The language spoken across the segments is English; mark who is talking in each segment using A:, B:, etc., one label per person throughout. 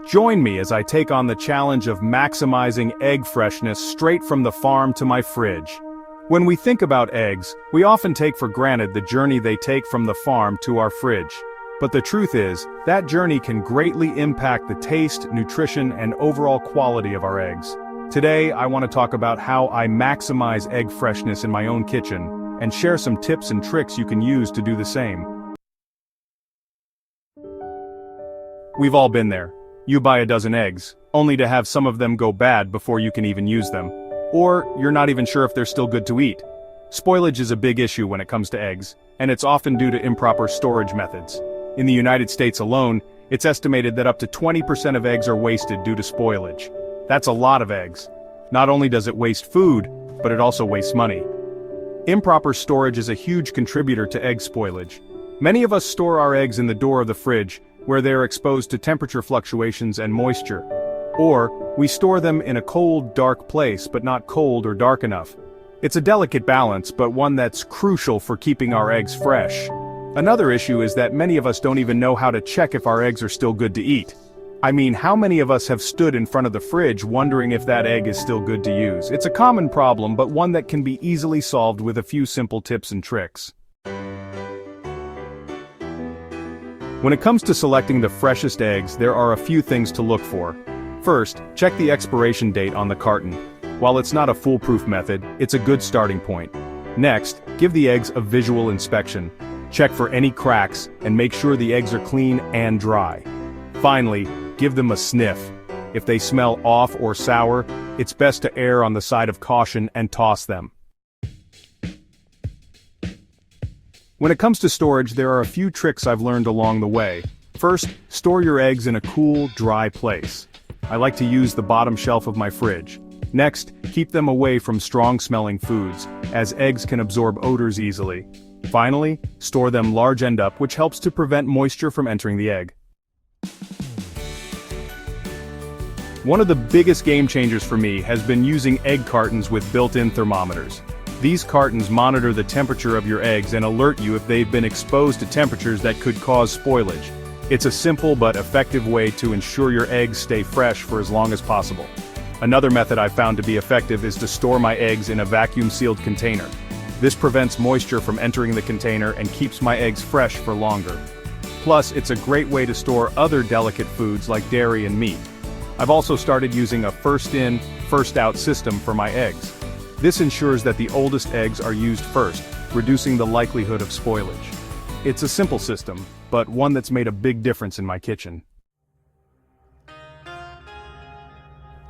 A: Join me as I take on the challenge of maximizing egg freshness straight from the farm to my fridge. When we think about eggs, we often take for granted the journey they take from the farm to our fridge. But the truth is, that journey can greatly impact the taste, nutrition, and overall quality of our eggs. Today, I want to talk about how I maximize egg freshness in my own kitchen, and share some tips and tricks you can use to do the same. We've all been there. You buy a dozen eggs, only to have some of them go bad before you can even use them. Or, you're not even sure if they're still good to eat. Spoilage is a big issue when it comes to eggs, and it's often due to improper storage methods. In the United States alone, it's estimated that up to 20% of eggs are wasted due to spoilage. That's a lot of eggs. Not only does it waste food, but it also wastes money. Improper storage is a huge contributor to egg spoilage. Many of us store our eggs in the door of the fridge, where they are exposed to temperature fluctuations and moisture. Or, we store them in a cold, dark place but not cold or dark enough. It's a delicate balance, but one that's crucial for keeping our eggs fresh. Another issue is that many of us don't even know how to check if our eggs are still good to eat. I mean, how many of us have stood in front of the fridge wondering if that egg is still good to use? It's a common problem, but one that can be easily solved with a few simple tips and tricks. When it comes to selecting the freshest eggs, there are a few things to look for. First, check the expiration date on the carton. While it's not a foolproof method, it's a good starting point. Next, give the eggs a visual inspection. Check for any cracks, and make sure the eggs are clean and dry. Finally, give them a sniff. If they smell off or sour, it's best to err on the side of caution and toss them. When it comes to storage, there are a few tricks I've learned along the way. First, store your eggs in a cool, dry place. I like to use the bottom shelf of my fridge. Next, keep them away from strong-smelling foods, as eggs can absorb odors easily. Finally, store them large end up, which helps to prevent moisture from entering the egg. One of the biggest game changers for me has been using egg cartons with built-in thermometers. These cartons monitor the temperature of your eggs and alert you if they've been exposed to temperatures that could cause spoilage. It's a simple but effective way to ensure your eggs stay fresh for as long as possible. Another method I've found to be effective is to store my eggs in a vacuum-sealed container. This prevents moisture from entering the container and keeps my eggs fresh for longer. Plus, it's a great way to store other delicate foods like dairy and meat. I've also started using a first-in, first-out system for my eggs. This ensures that the oldest eggs are used first, reducing the likelihood of spoilage. It's a simple system, but one that's made a big difference in my kitchen.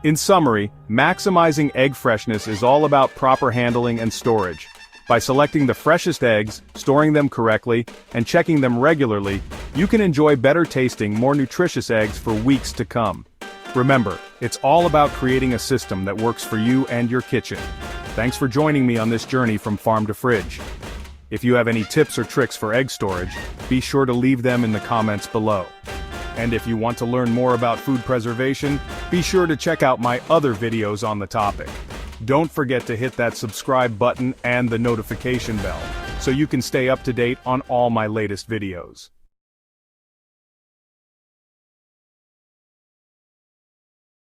A: In summary, maximizing egg freshness is all about proper handling and storage. By selecting the freshest eggs, storing them correctly, and checking them regularly, you can enjoy better tasting, more nutritious eggs for weeks to come. Remember, it's all about creating a system that works for you and your kitchen. Thanks for joining me on this journey from farm to fridge. If you have any tips or tricks for egg storage, be sure to leave them in the comments below. And if you want to learn more about food preservation, be sure to check out my other videos on the topic. Don't forget to hit that subscribe button and the notification bell, so you can stay up to date on all my latest videos.